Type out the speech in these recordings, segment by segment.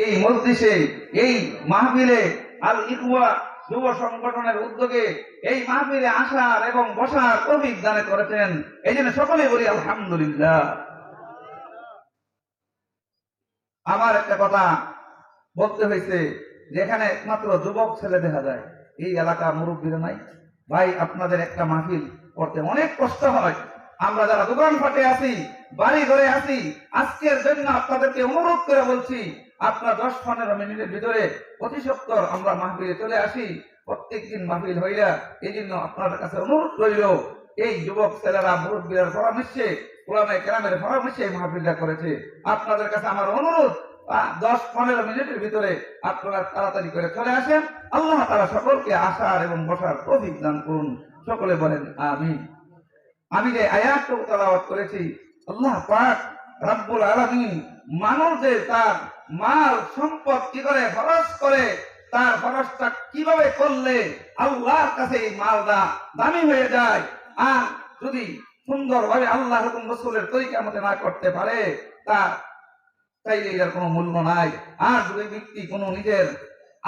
এই মজলিসে, এই মাহফিলে আল ইখওয়া যুব সংগঠনের উদ্যোগে এই মাহফিলে আসার এবং বসার তৌফিক দান করেছেন। এই জন্য সকলে বলি আলহামদুলিল্লাহ। আমার একটা কথা বলতে হয়েছে, যেখানে একমাত্র যুবক ছেলে দেখা যায়, এই এলাকার মুরব্বীরা নাই। ভাই, আপনাদের একটা মাহফিল করতে অনেক কষ্ট হয়। আমরা যারা দোকান ফাটে আছি, বাড়ি ঘরে আছি, আজকের জন্য আপনাদেরকে অনুরোধ করে বলছি, আপনার 10-15 মিনিটের ভিতরে অতি সত্বর আমরা মাহফিলে চলে আসি। প্রত্যেকদিন মাহফিল হইলা, এই জন্য আপনাদের কাছে অনুরোধ রইল, এই যুবক ছেলেরা মুরব্বীর পরামর্শে, ওলামায়ে কেরামের পরামর্শে এই মাহফিলটা করেছে। আপনাদের কাছে আমার অনুরোধ, 10-15 মিনিটের ভিতরে আপনারা তাড়াতাড়ি করে চলে আসেন। আল্লাহ তাআলা সকলকে আসার এবং বসার তৌফিক দান করুন। সকলে বলেন আমিন। আমি যে আয়াতটুকু তেলাওয়াত করেছি, আল্লাহ পাক রব্বুল আলামিন মানুষদের তার মাল সম্পদ কি করে খরচ করে, তার খরচটা কিভাবে করলে আল্লাহর কাছে এই মালটা দামি হয়ে যায়। আর যদি সুন্দরভাবে আল্লাহ হুকুম রাসূলের তরিকা মতে না করতে পারে, তার চাইলে এর কোনো মূল্য নাই। আর যদি ব্যক্তি কোনো নিজের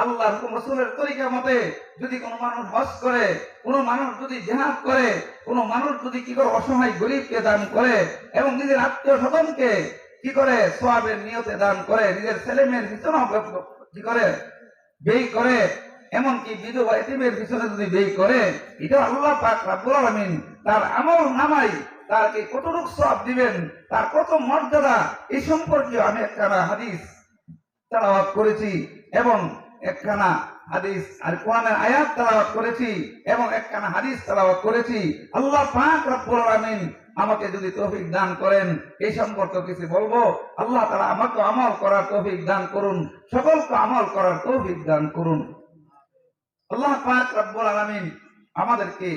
আল্লাহ হুকুম রাসূলের তরিকা মতে যদি কোনো মানুষ হজ করে, কোনো মানুষ যদি জিহাদ করে, কোনো মানুষ যদি কি করে অসহায় গরিবকে দান করে এবং নিজের আত্মীয় স্বজনকে কি করে সওয়াবের নিয়তে দান করে, নিজের ছেলে মেয়ের পিছনে কি করে ব্যয় করে, এমনকি বিধবা এতিমের পিছনে যদি ব্যয় করে, এটা আল্লাহ পাক রব্বুল আলামিন তার আমল নামাই তাকে কতটুকু সওয়াব দিবেন, তার কত মর্যাদা, এই সম্পর্কে আমি একখানা হাদিস তেলাওয়াত করেছি এবং একখানা হাদিস আর কোরআনের আয়াত তেলাওয়াত করেছি এবং একখানা হাদিস তেলাওয়াত করেছি। আল্লাহ পাক রব্বুল আলামিন আমাকে যদি তৌফিক দান করেন, এই সম্পর্কে কিছু বলবো। আল্লাহ তাআলা আমাকে আমল করার তৌফিক দান করুন, সকলকে আমল করার তৌফিক দান করুন। আল্লাহ পাক রব্বুল আলামিন আমাদেরকে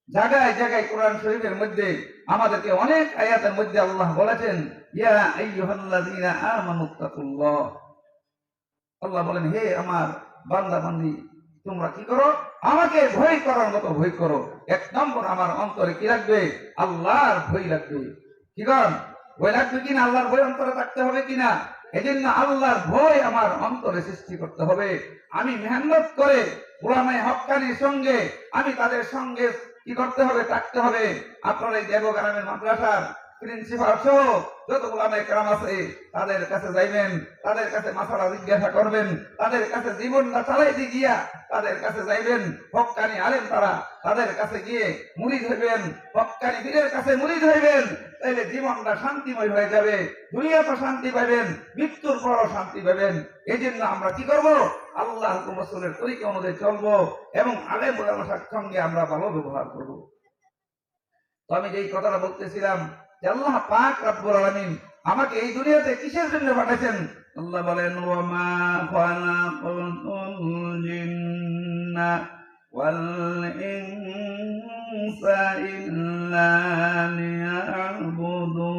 জায়গায় জায়গায় কোরআন শরীফের মধ্যে আমাদেরকে অনেক আয়াতের মধ্যে আল্লাহ বলেছেন, ইয়া আইয়ুহাল্লাযীনা আমানুত্তাকুল্লাহ। আল্লাহ বলেন, হে আমার বান্দা বান্দি, তোমরা কি করো? আমাকে ভয় করার মতো ভয় করো। 1 নম্বর আমার অন্তরে কি রাখবে? আল্লাহর ভয় রাখবে। কি করেন? ভয় রাখবে কিনা? আল্লাহর ভয় অন্তরে থাকতে হবে কিনা? এজন্য আল্লাহর ভয় আমার অন্তরে সৃষ্টি করতে হবে। আমি মেহনত করে উলামায়ে হক্কানির সঙ্গে আমি তাদের সঙ্গে কি করতে হবে? থাকতে হবে। আপনারা এই দেবগ্রামের মাদ্রাসার প্রিন্সিপাল সহ যত উলামায়ে কেরাম আছে, তাদের কাছে যাইবেন, তাদের কাছে মাসালা জিজ্ঞাসা করবেন, তাদের কাছে জীবনটা চালাইতে গিয়া তাদের কাছে যাইবেন। হক্কানি আলেম তারা, তাদের কাছে গিয়ে মুরিদ হইবেন, হক্কানি পীরের কাছে মুরিদ হইবেন। তাইলে জীবনটা শান্তিময় হয়ে যাবে, দুনিয়াতে শান্তি পাবেন, মৃত্যুর পরও শান্তি পাবেন। এই জন্য আমরা কি করব? আল্লাহ হুকুম রাসূলের তরিকা অনুযায়ী চলবো এবং আলেম ওলামার সঙ্গে আমরা ভালো ব্যবহার করব। তো আমি যেই কথাটা বলতেছিলাম, যে আল্লাহ পাক রব্বুল আলামিন আমাকে এই দুনিয়াতে কিসের জন্য পাঠাইছেন? আল্লাহ বলেন, ওয়া মা খালাকুল জিন্না ওয়াল ইনসা ইল্লা লিয়াবুদুন।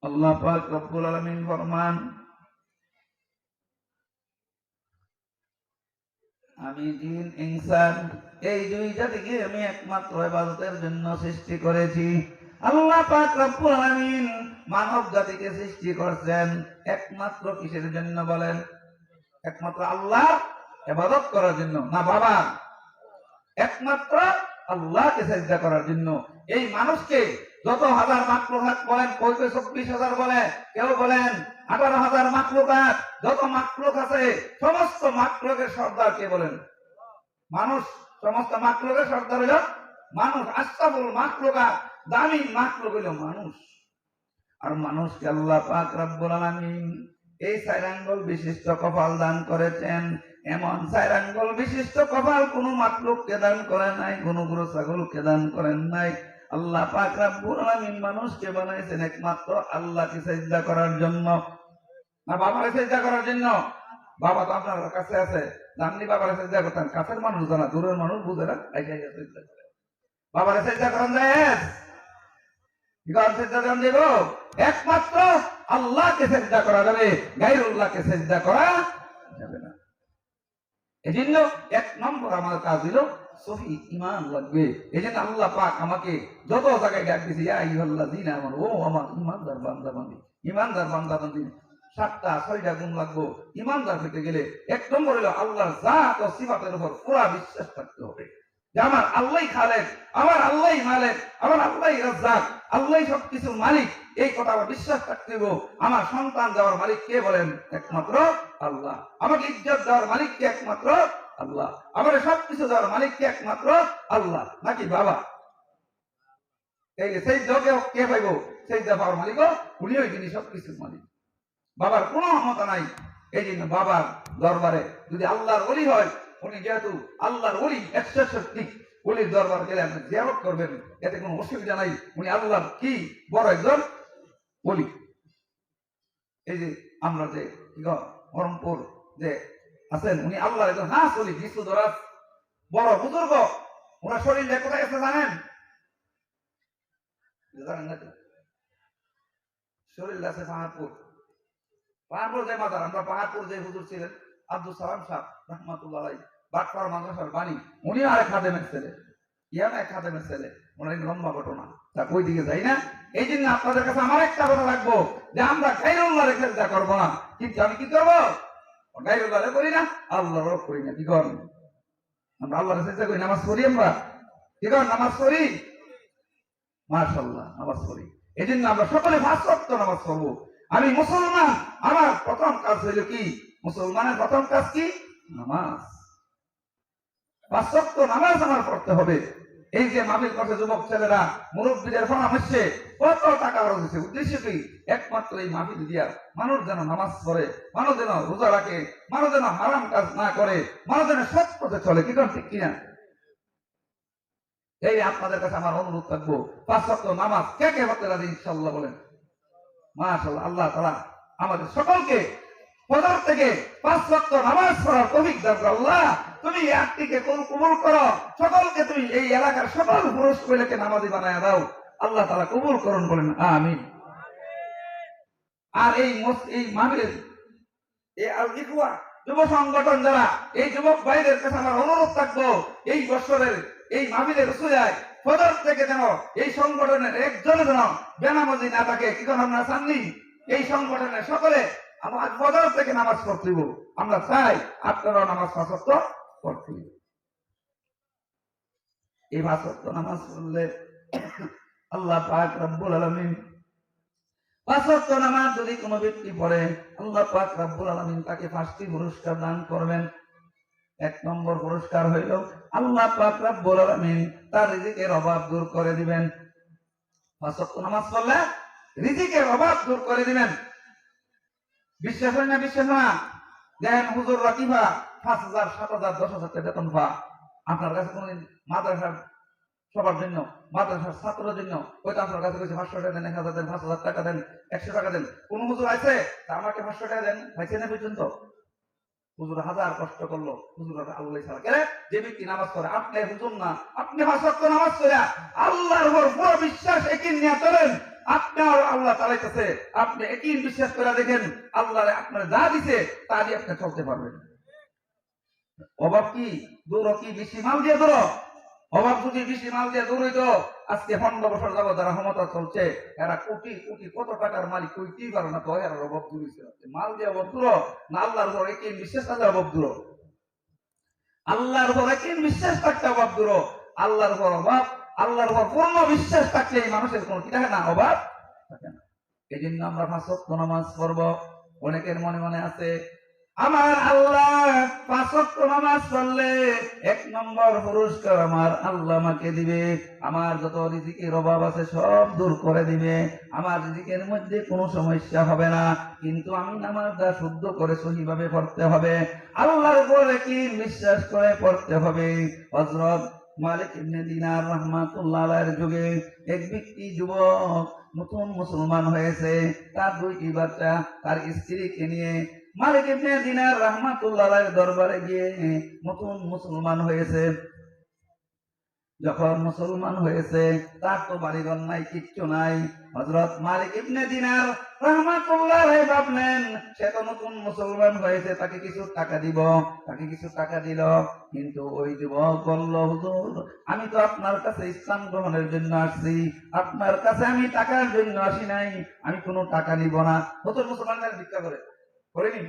আল্লাহ পাক রব্বুল আলামিন ফরমান, আমি জিন ইনসান এই দুই জাতিকে আমি একমাত্র ইবাদতের জন্য সৃষ্টি করেছি। আল্লাহ পাক রব্বুল আলামিন মানব জাতিকে সৃষ্টি করেছেন একমাত্র কিসের জন্য বলেন? একমাত্র আল্লাহ ইবাদত করার জন্য না বাবা? একমাত্র আল্লাহকে সিজদা করার জন্য। এই মানুষকে যত হাজার মাখলুকাত বলেন, কেউ 24,000 বলে, কেউ বলেন 18,000 মাখলুকাত, যত মাখলুক আছে সমস্ত মাখলুকের সর্দার কে বলেন? মানুষ। সমস্ত মাখলুকের সর্দার হইল মানুষ। আশরাফুল মাখলুকাত, দামি মাখলুক হইল মানুষ। আর মানুষকে আল্লাহ পাক রব্বুল আলামিন এই 4 আঙ্গুল বিশিষ্ট কপাল দান করেছেন। এমন 4 আঙ্গুল বিশিষ্ট কপাল কোন মাখলুককে দান করে নাই, কোন গরু ছাগলকে দান করেন নাই। আল্লাহ পাক রব্বুল আলামিন মানুষকে বানাইছেন একমাত্র আল্লাহকে সিজদা করার জন্য, না বাবাকে সিজদা করার জন্য। বাবা তো আপনার কাছে আছে, জাননি বাবাকে সিজদা করতেন। কাছের মানুষ জানা, দূরের মানুষ বুঝে না, বাবাকে সিজদা করেন যায় একমাত্র আল্লাহকে সিজদা করা যাবে, গায়রুল্লাহকে সিজদা করা যাবে না। এজন্য 1 নম্বর আমার কাজ হলো সহি ঈমান লাগবে। এজন্য আল্লাহ পাক আমাকে যত জায়গায় ডাক দিয়েছে, ইয়া আইয়ুহাল্লাযীনা আমানু, ও আমার ঈমানদার বান্দা বান্দী, ঈমানদার বান্দা বান্দী, 7টা 6টা গুণ লাগবো ঈমানদার হতে গেলে। এক নম্বর হলো আল্লাহর জাত ও সিফাতের উপর পুরা বিশ্বাস থাকতে হবে যে আমার আল্লাহই খালেক, আমার আল্লাহই মালিক, আমার আল্লাহই রাজ্জাক, আল্লাহই সবকিছুর মালিক। এই কথা আমার বিশ্বাস থাকতে হবে। আমার সন্তান দেওয়ার মালিক কে বলেন? একমাত্র আল্লাহ। আমাকে ইজ্জত দেওয়ার মালিক কে? একমাত্র আল্লাহ। আমার সবকিছু দেওয়ার মালিক কে? একমাত্র আল্লাহ, নাকি বাবা? এই সেই যোগে কে পাইব? সেই দেওয়ার মালিক উনিও তিনি সবকিছুর মালিক। বাবার কোনো ক্ষমতা নাই। এই জন্য বাবার দরবারে যদি আল্লাহর ওলি হয়, উনি যেহেতু আল্লাহর ওলি, 160 ওলির দরবার গেলে আপনি জিয়ারত করবেন, এতে কোনো অসুবিধা নাই। উনি আল্লাহর কি বড় একজন ওলি। এই যে আমরা যে বহরমপুর যে আছেন, উনি আল্লাহর একজন হাস ওলি, বিশ্বদরাজ বড় বুজুর্গ। ওনার শরীর কোথায় গেছে জানেন? জানেন না? শরীর আছে পাহাড়পুর। পাহাড়পুর যে মাদার, আমরা পাহাড়পুর যে হুজুর ছিলেন আব্দুল সালাম সাহেব রহমাতুল্লাহ আলাইহি, বাটপাড়া মাদ্রাসার বাণী, উনি আর এক খাদেমের ছেলে, এক খাদেমের ছেলে। ওনার লম্বা ঘটনা, তা ওই দিকে যাই না। এই জন্য আপনাদের কাছে আমার একটা কথা রাখবো যে আমরা গায়রুল্লাহর সেজদা করব না, কিন্তু আমি কি করব? গায়রুল্লাহরে করি না, আল্লাহরও করি না। কি করেন? আমরা আল্লাহর সেজদা করি, নামাজ পড়ি। আমরা কি করেন? নামাজ পড়ি, মাশাআল্লাহ, নামাজ পড়ি। এই জন্য আমরা সকলে 5 ওয়াক্ত নামাজ পড়বো। আমি মুসলমান, আমার প্রথম কাজ হইল কি? মুসলমানের প্রথম কাজ কি? নামাজ। 5 ওয়াক্ত নামাজ আমার পড়তে হবে। এই যে মাহফিল করছে যুবক ছেলেরা, মুরব্বীদের পরামর্শে কত টাকা খরচ হয়েছে, উদ্দেশ্য কি? একমাত্র এই মাহফিল দিয়া মানুষ যেন নামাজ পড়ে, মানুষ যেন রোজা রাখে, মানুষ যেন হারাম কাজ না করে, মানুষ যেন সৎ পথে চলে। কি করেন? ঠিক কিনা? এই আপনাদের কাছে আমার অনুরোধ থাকবো, 5 ওয়াক্ত নামাজ কে কে পড়তে রাজি ইনশাআল্লাহ বলেন? মাশাআল্লাহ। আল্লাহ তাআলা আমাদের সকলকে ফজর থেকে 5 ওয়াক্ত নামাজ পড়ার তৌফিক দান করো। আল্লাহ তুমি এই আটটিকে কবুল করো। সকলকে তুমি এই এলাকার সকল পুরুষ মহিলাকে নামাজি বানায় দাও। আল্লাহ তাআলা কবুল করুন, বলেন আমিন। আর এই মাহফিলের এই আল ইখওয়া যুব সংগঠন যারা, এই যুবক ভাইদের কাছে আমার অনুরোধ থাকবো, এই বছরের এই মাহফিলের উসিলায় ফজর থেকে যেন এই সংগঠনের একজন যেন বেনামাজি না থাকে। কি কথা আমরা চাননি? এই সংগঠনের সকলে আমার ফজর থেকে নামাজ পড়তে দিব। আমরা চাই আপনারাও নামাজ 5 ওয়াক্ত পড়তে দিব। এই 5 ওয়াক্ত নামাজ পড়লে আল্লাহ পাক রব্বুল আলামিন, 5 ওয়াক্ত নামাজ যদি কোনো ব্যক্তি পড়ে, আল্লাহ পাক রব্বুল আলামিন তাকে 5টি পুরস্কার দান করবেন। 1 নম্বর পুরস্কার হইল আল্লাহ পাক রব্বুল আলামিন তার রিজিকের অভাব দূর করে দিবেন। 5 ওয়াক্ত নামাজ পড়লে রিজিকের অভাব দূর করে দিবেন। বিশ্বাস হয় না? বিশ্বাস না? দেখেন হুজুর রাকিবা 5,000, 7,000, 10,000 টাকা বেতন পা। আপনার কাছে কোনদিন মাদ্রাসার সবার জন্য, মাদ্রাসার ছাত্রের জন্য হয়তো আপনার কাছে কইছে 500 টাকা দেন, 1,000 দেন, 5,000 টাকা দেন, 100 টাকা দেন। কোন হুজুর আছে আমাকে 500 টাকা দেন ভাইছে না পর্যন্ত? হুজুর হাজার কষ্ট করলো, হুজুর আল্লাহ ছাড়া কে? যে ব্যক্তি নামাজ পড়ে, আপনি হুজুর না, আপনি 5 ওয়াক্ত নামাজ পড়ে আল্লাহর উপর পুরো বিশ্বাস একই নিয়ে চলেন, আপনার আল্লাহ চালাইতেছে। আপনি একই বিশ্বাস করে দেখেন, আল্লাহ আপনার যা দিছে তা দিয়ে আপনি চলতে পারবেন। অভাব কি দূর? কি বেশি মাল দিয়ে দূর? অভাব যদি বেশি মাল দিয়ে দূর হইতো, আজকে 15 বছর যাবো যারা ক্ষমতা চলছে, এরা কোটি কোটি কত টাকার মালিক কইতেই পারে না। তো এরা অভাব দূর হয়েছে মাল দিয়ে অভাব দূর না? আল্লাহর উপর একই বিশ্বাস থাকলে অভাব দূর। আল্লাহর উপর একই বিশ্বাস থাকতে অভাব দূর। আল্লাহর উপর অভাব, আল্লাহর উপর পূর্ণ বিশ্বাস থাকলে এই মানুষের কোনো কি থাকে না? অভাব থাকে না। এই জন্য আমরা 5 ওয়াক্ত নামাজ পড়বো। অনেকের মনে মনে আছে আমার আল্লাহ 5 ওয়াক্ত নামাজ পড়লে 1 নম্বর পুরস্কার আমার আল্লাহ আমাকে দিবে, আমার যত রিজিকের অভাব আছে সব দূর করে দিবে, আমার রিজিকের মধ্যে কোনো সমস্যা হবে না। কিন্তু আমি নামাজটা শুদ্ধ করে সহিভাবে পড়তে হবে, আল্লাহর উপরে কি বিশ্বাস করে পড়তে হবে। হযরত মালিক ইবনে দিনার রাহমাতুল্লাহ আলাইহির যুগে এক ব্যক্তি যুবক নতুন মুসলমান হয়েছে, তার 2টি বাচ্চা, তার স্ত্রীকে নিয়ে মালিক ইবনে দিনার রাহমাতুল্লাহ আলাইহির দরবারে গিয়ে নতুন মুসলমান হয়েছে। যখন মুসলমান হয়েছে তার তো বাড়িঘর নাই, কিচ্ছু নাই। হযরত মালিক ইবনে দিনার রাহমাতুল্লাহ আলাইহি ভাবলেন সে তো নতুন মুসলমান হয়েছে, তাকে কিছু টাকা দিব, তাকে কিছু টাকা দিল। কিন্তু ওই যুবক বলল, হুজুর আমি তো আপনার কাছে ইসলাম গ্রহণের জন্য আসছি, আপনার কাছে আমি টাকার জন্য আসি নাই, আমি কোনো টাকা নিব না। নতুন মুসলমানদের ভিক্ষা করেনি,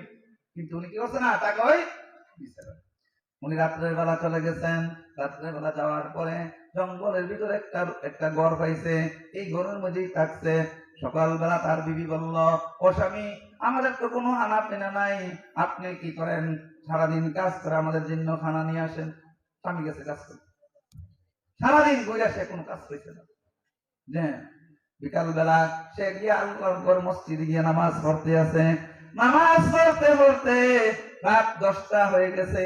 কিন্তু উনি কি করছে না, টাকা ওই দিছে না। উনি রাত্রের বেলা চলে গেছেন। রাত্রের বেলা যাওয়ার পরে জঙ্গলের ভিতরে একটা ঘর পাইছে, এই ঘরের মধ্যেই থাকছে। সকালবেলা তার বিবি বলল, ও স্বামী আমাদের তো কোনো খানা পিনা নাই, আপনি কি করেন, সারাদিন কাজ করে আমাদের জন্য খানা নিয়ে আসেন। স্বামী গেছে কাজ করে, সারাদিন ঘুরে সে কোনো কাজ করছে না। যে বিকাল বেলা সে গিয়ে আল্লাহর ঘর মসজিদে গিয়ে নামাজ পড়তে আছে। নামাজ পড়তে পড়তে রাত 10টা হয়ে গেছে,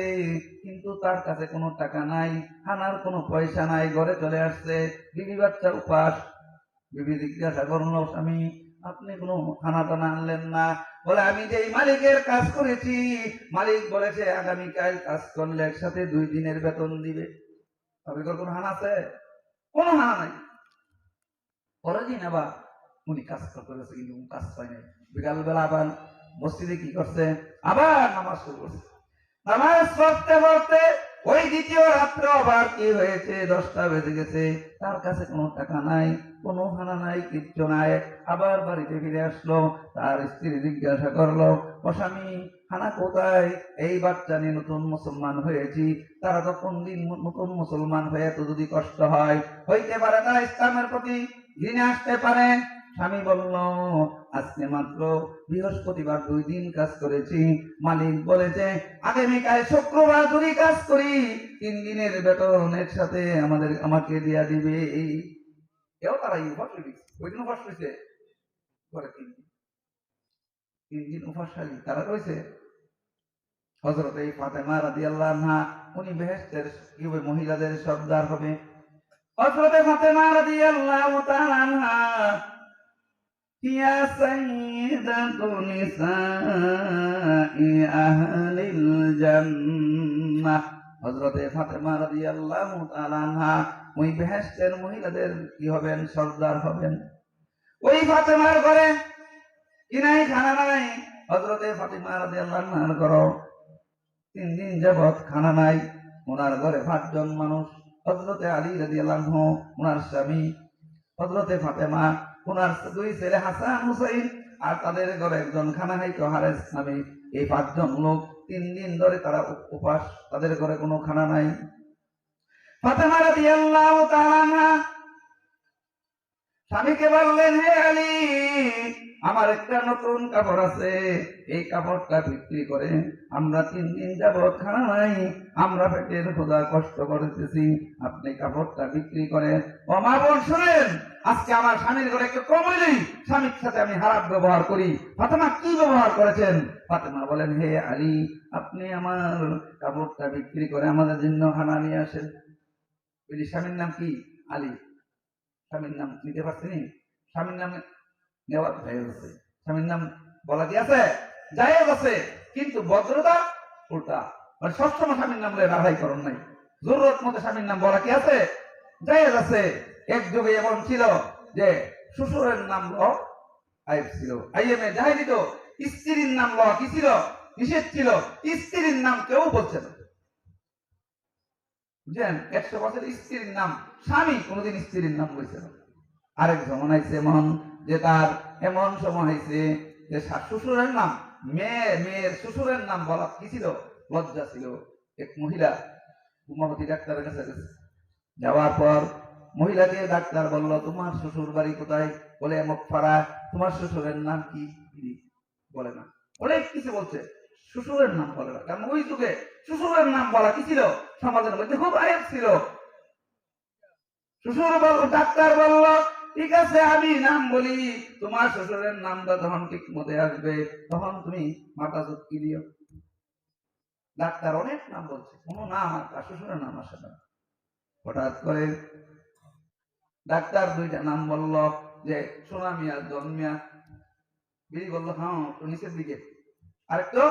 কিন্তু তার কাছে কোনো টাকা নাই, খানার কোনো পয়সা নাই। ঘরে চলে আসছে, বিবি বাচ্চা উপাস। বিবি জিজ্ঞাসা করলো, স্বামী আপনি কোনো খানা টানা আনলেন না? বলে, আমি যে মালিকের কাজ করেছি, মালিক বলেছে আগামীকাল কাজ করলে একসাথে 2 দিনের বেতন দিবে। তবে কোনো হানা আছে? কোনো হানা নাই। পরের দিন আবার উনি কাজ করতে গেছে, কিন্তু কাজ পায় নাই। বিকালবেলা আবার মসজিদে কি করছে, আবার নামাজ শুরু করছে। নামাজ পড়তে পড়তে ওই দ্বিতীয় রাত্রে আবার কি হয়েছে, 10টা বেজে গেছে। তার কাছে কোনো টাকা নাই, কোনো খানা নাই, কিচ্ছু নাই। আবার বাড়িতে ফিরে আসলো। তার স্ত্রী জিজ্ঞাসা করলো, ও স্বামী খানা কোথায়? এই বাচ্চা নিয়ে নতুন মুসলমান হয়েছি, তারা তো কোন দিন নতুন মুসলমান হয়ে তো যদি কষ্ট হয়, হইতে পারে তারা ইসলামের প্রতি ঘৃণা আসতে পারে। স্বামী বলল, আজকে মাত্র বৃহস্পতিবার 2 দিন কাজ করেছি, মালিক বলেছে আগামীকাল শুক্রবার যদি কাজ করি 3 দিনের বেতন একসাথে আমাকে দিয়া দিবে। কেউ তারা উপাস হয়েছে, ওই দিন উপাস হয়েছে, 3 দিন উপাসশালী তারা রয়েছে। হযরত ফাতেমা রাদিয়াল্লাহু আনহা উনি বেহেশতের কি হবে, মহিলাদের সর্দার হবে। হযরত ফাতেমা রাদিয়াল্লাহু তাআলা আনহা ইয়া সাইয়্যিদাতু নিসাই আহলিল জান্নাহ। হযরত ফাতেমা রাদিয়াল্লাহু তাআলা আনহা ওই বেহেশতের মহিলাদের কি হবেন, সর্দার হবেন। ওই ফাতেমার ঘরে কি নাই, খানা নাই। হযরত ফাতেমা রাদিয়াল্লাহু আনহার ঘরে 3 দিন যাবত খানা নাই। ওনার ঘরে 5 জন মানুষ, হযরত আলী রাদিয়াল্লাহু আনহু ওনার স্বামী, হযরত ফাতেমা ওনার 2 ছেলে হাসান হুসাইন, আর তাদের ঘরে একজন খানা খাইতো হারেস নামে। এই 5 জন লোক 3 দিন ধরে তারা উপাস, তাদের ঘরে কোনো খানা নাই। ফাতেমা রাদিয়াল্লাহু তাআলা আনহা স্বামীকে বললেন, হে আলী আমার একটা নতুন কাপড় আছে, এই কাপড়টা বিক্রি করে আমরা 3 দিন যাবত খানা নাই, আমরা পেটের ক্ষুধা কষ্ট করতেছি, আপনি কাপড়টা বিক্রি করেন। ও মা বোন শুনেন, আজকে আমার স্বামীর ঘরে একটু কম হইলেই স্বামীর সাথে আমি খারাপ ব্যবহার করি। ফাতেমা কি ব্যবহার করেছেন? ফাতেমা বলেন, হে আলী আপনি আমার কাপড়টা বিক্রি করে আমাদের জন্য খানা নিয়ে আসেন। বলি স্বামীর নাম কি? আলী। স্বামীর নাম নিতে পারছেন? স্বামীর নাম নেওয়া জায়েজ আছে, স্বামীর নাম বলা কি আছে? জায়েজ আছে, কিন্তু ভদ্রতা উল্টা, মানে সবসময় স্বামীর নাম রাহাই করণ নাই। জরুরত মতো স্বামীর নাম বলা কি আছে? জায়েজ আছে। এক যুগে এমন ছিল যে শ্বশুরের নাম আইব ছিল, আইএমএ যাই দিত, স্ত্রীর নাম লওয়া কি ছিল? নিষেধ ছিল। স্ত্রীর নাম কেউ বলছে না, বুঝলেন? 100% স্ত্রীর নাম, স্বামী কোনোদিন স্ত্রীর নাম বলছে না। আরেক জমানা হয়েছে এমন যে তার এমন সময় হয়েছে যে শ্বশুরের নাম, মেয়ের শ্বশুরের নাম বলা কি ছিল? লজ্জা ছিল। এক মহিলা উমাপতি ডাক্তারের কাছে গেছে, যাওয়ার পর মহিলাকে ডাক্তার বলল, তোমার শ্বশুর বাড়ি কোথায়? বলে এমক পাড়া। তোমার শ্বশুরের নাম কি? বলে না। অনেক কিছু বলছে, শ্বশুরের নাম বলে না, কারণ ওই যুগে শ্বশুরের নাম বলা কি ছিল? সমাজের মধ্যে খুব আয়াত ছিল। শ্বশুর ডাক্তার বলল, ঠিক আছে আমি নাম বলি, তোমার শ্বশুরের নামটা যখন ঠিক মতে আসবে তখন তুমি মাথা চুটকি দিও। ডাক্তার অনেক নাম বলছে, কোনো নাম আর শ্বশুরের নাম আসে না। হঠাৎ করে ডাক্তার 2টা নাম বলল, যে সোনা মিয়া, জন মিয়া। বিড়ি বললো, হ্যাঁ তো নিচের দিকে, আরেকটু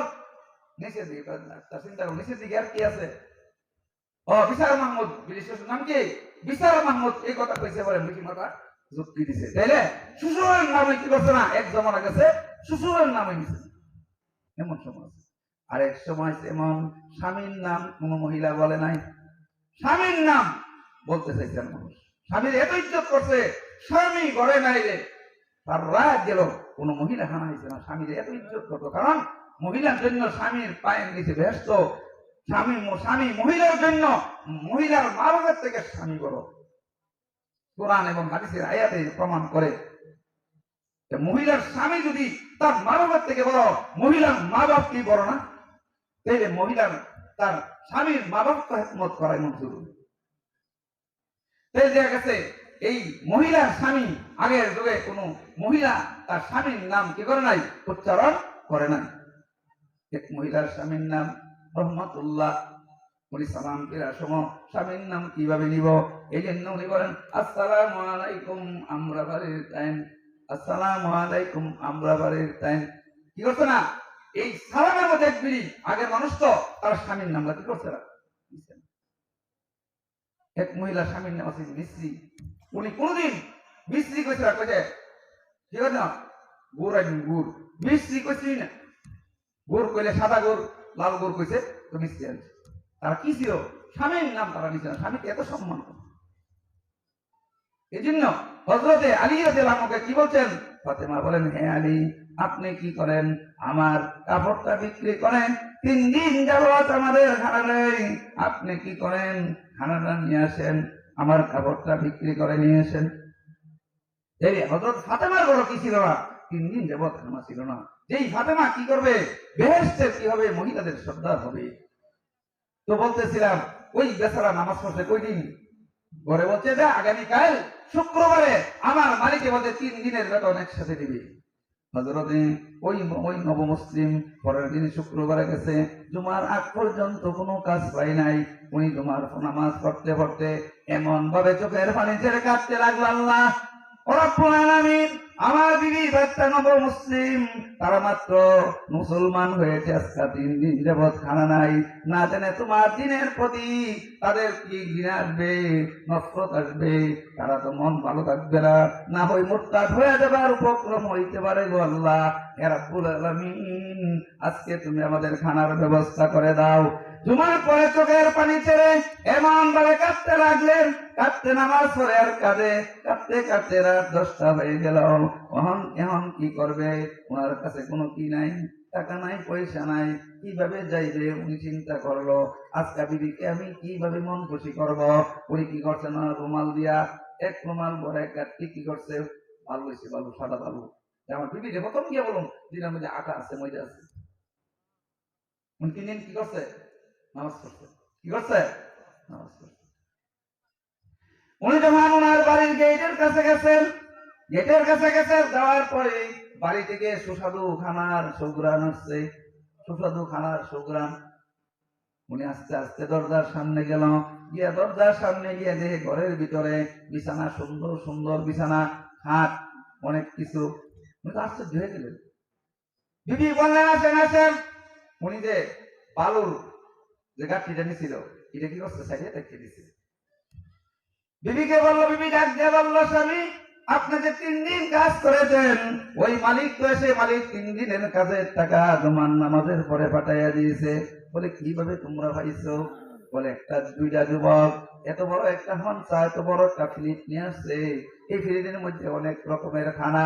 নিচের দিকে। ডাক্তার চিন্তা করো, নিচের দিকে আর কি আছে? ও বিচার মাহমুদ। বিড়ি শ্বশুর নাম কি? বিচার মাহমুদ এই কথা কইছে বলে মিটি মাথা যুক্তি দিছে, তাইলে শ্বশুরের নামে কি করছে না, এক জমানা গেছে শ্বশুরের নামে নিছে, এমন সময়। আরেক সময় এমন স্বামীর নাম কোন মহিলা বলে নাই, স্বামীর নাম বলতে চাইছেন মানুষ, স্বামীর এত ইজ্জত করছে, স্বামী ঘরে নাই রে, তার রাত গেল, কোন মহিলা হানা হয়েছে না, স্বামীর এত ইজ্জত করতো, কারণ মহিলার জন্য স্বামীর পায়ের নিচে ব্যস্ত, স্বামী মহিলার জন্য, মহিলার মা বাবার থেকে স্বামী বড়। কোরআন এবং হাদিসের আয়াতে প্রমাণ করে মহিলার স্বামী যদি তার মা বাবার থেকে বড়, মহিলার মা বাপ কি বড় না? তাইলে মহিলার তার স্বামীর মা বাপকে হিকমত করাই মঞ্জুর। তাই দেখা গেছে এই মহিলার স্বামী আগের যুগে কোন মহিলা তার স্বামীর নাম কি করে নাই, উচ্চারণ করে নাই। এক মহিলার স্বামীর নাম রহমতুল্লাহ, উনি সালাম ফেরার সময় স্বামীর নাম কিভাবে নিব, এই জন্য উনি বলেন আসসালামু আলাইকুম আমরা বাড়ির তাইন, আসসালামু আলাইকুম আমরা বাড়ির তাইন। কি করছে না, এই সালামের মধ্যে এক বিড়ি, আগের মানুষ তো তার স্বামীর নাম কি করছে না। এক মহিলা স্বামীর নাম আছে মিস্ত্রি, উনি কোনদিন মিস্ত্রি কইছে না, কইছে কি করে না গুড় আইন গুড়, মিস্ত্রি কইছি না, গুড় কইলে সাদা গুড়, লাল গুড় কইছে তো মিস্ত্রি আনছে। তারা কি ছিল, স্বামীর নাম তারা নিচ্ছে না, স্বামীকে এত সম্মান করে। এই জন্য হযরতে আলী রাদিয়াল্লাহু আনহু কি বলছেন, ফাতেমা বলেন হে আলী আপনি কি করেন, আমার কাপড়টা বিক্রি করেন, 3 দিন যাবত আমাদের খানা নেই, আপনি কি করেন খানাটা নিয়ে আসেন, আমার কাপড়টা বিক্রি করে নিয়ে আসেন। এই হযরত ফাতেমার বড় কি ছিল না, 3 দিন যাবত খানা ছিল না। যেই ফাতেমা কি করবে, বেহেশতের কি হবে, মহিলাদের সর্দার হবে। তো বলতেছিলাম ওই বেচারা নামাজ পড়ছে কই দিন, ঘরে বলছে যে আগামীকাল শুক্রবারে আমার মালিকে বলছে 3 দিনের বেতন একসাথে দিবে। হযরতে ওই নবমুসলিম পরের দিন শুক্রবারে গেছে, জুমার আগ পর্যন্ত কোনো কাজ পাই নাই, উনি জুমার নামাজ পড়তে পড়তে এমন ভাবে চোখের পানি ছেড়ে কাঁদতে লাগলো, আল্লাহ রব্বুল আলামিন আমার বিবি বাচ্চা নবমুসলিম তারা মাত্র মুসলমান হয়েছে, আজকে 3 দিন যাবৎ খানা নাই, না জানে তোমার দিনের প্রতি তাদের কি ঘৃণা আসবে, নফরত আসবে, তারা তো মন ভালো থাকবে না, না হয় মুরতাদ হয়ে যাবার উপক্রম হইতে পারে গো আল্লাহ। হে রব্বুল আলামিন আজকে তুমি আমাদের খানার ব্যবস্থা করে দাও। জুমার পরে চোখের পানি ছেড়ে এমন ভাবে কাঁদতে লাগলেন, কাঁদতে নামাজ পড়ে আর কাঁদে, কাঁদতে কাঁদতে রাত 10টা হয়ে গেল। এখন কি করবে, ওনার কাছে কোনো কি নাই, টাকা নাই পয়সা নাই, কিভাবে যাইবে উনি চিন্তা করলো, আজকে বিবিকে আমি কিভাবে মন খুশি করব। উনি কি করছে না, রুমাল দিয়া এক রুমাল ভরে কি করছে, বালু হয়েছে, বালু সাদা বালু, আমার বিবি যে প্রথম গিয়ে বলুন দিনের মধ্যে আটা আছে ময়দা আছে, উনি 3 দিন কি করছে, নামাজ পড়ছে। কি করছে, নামাজ পড়ছে। উনি যখন ওনার বাড়ির গেটের কাছে গেছেন, যাওয়ার পরে বাড়ি থেকে সুস্বাদু খানার সুঘ্রাণ আসছে, সুস্বাদু খানার সুঘ্রাণ। উনি আস্তে আস্তে দরজার সামনে গেল, গিয়ে দরজার সামনে গিয়ে দেখে ঘরের ভিতরে বিছানা, সুন্দর সুন্দর বিছানা, খাট, অনেক কিছু। উনি তো আশ্চর্য হয়ে গেলেন। বিবি বললেন আসেন আসেন। উনি যে বালুর যে গাঠটিটা নিছিল এটা কি করছে, সাইডে দেখতে দিছে। বিবিকে বললো, বিবি ডাক দিয়ে বললো স্বামী আপনি যে 3 দিন কাজ করেছেন, ওই মালিক তো এসে মালিক 3 দিনের কাজের টাকা জমান নামাজের পরে পাঠাইয়া দিয়েছে। বলে কিভাবে তোমরা পাইছো? বলে একটা 2টা যুবক এত বড় একটা হনসা, এত বড় একটা ফ্লিট নিয়ে আসছে, এই ফ্লিটের মধ্যে অনেক রকমের খানা,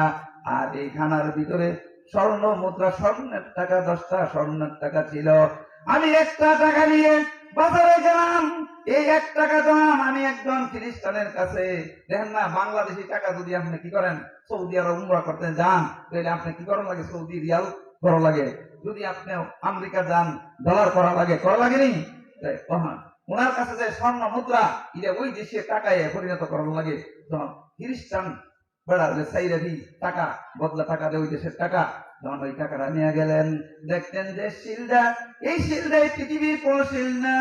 আর এই খানার ভিতরে স্বর্ণ মুদ্রা, স্বর্ণের টাকা 10টা স্বর্ণের টাকা ছিল। আমি 1টা টাকা নিয়ে বাজারে গেলাম, এই 1 টাকা দাম আমি একজন খ্রিস্টানের কাছে। দেখেন না, বাংলাদেশি টাকা যদি আপনি কি করেন, সৌদি আরব উমরা করতে যান, তাহলে আপনি কি করা লাগে, সৌদি রিয়াল করা লাগে। যদি আপনি আমেরিকা যান, ডলার করা লাগে, করা লাগেনি? ওনার কাছে যে স্বর্ণ মুদ্রা, এটা ওই দেশে টাকায় পরিণত করা লাগে। খ্রিস্টান বেড়া যে সাইরাদি টাকা বদলা টাকা দেয়, ওই দেশের টাকা যখন ওই টাকাটা নিয়ে গেলেন, দেখতেন যে শিলটা, এই শিলটাই পৃথিবীর কোন শিল না।